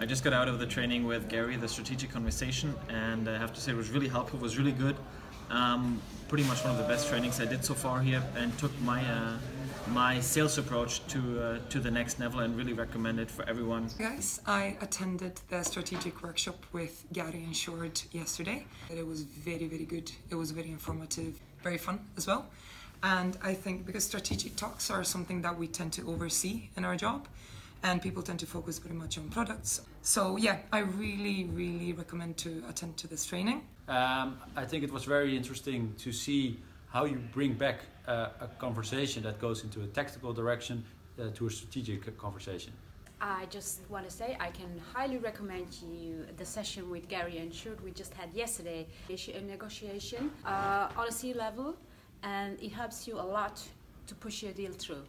I just got out of the training with Gary, the strategic conversation, and I have to say it was really helpful, it was really good. Pretty much one of the best trainings I did so far here, and took my sales approach to the next level, and really recommend it for everyone. Guys, I attended the strategic workshop with Gary and Short yesterday. It was very, very good. It was very informative, very fun as well. And I think because strategic talks are something that we tend to oversee in our job, and people tend to focus very much on products. So yeah, I really, really recommend to attend to this training. I think it was very interesting to see how you bring back a conversation that goes into a tactical direction to a strategic conversation. I just want to say I can highly recommend you the session with Gary and Short we just had yesterday. A negotiation on a C level, and it helps you a lot to push your deal through.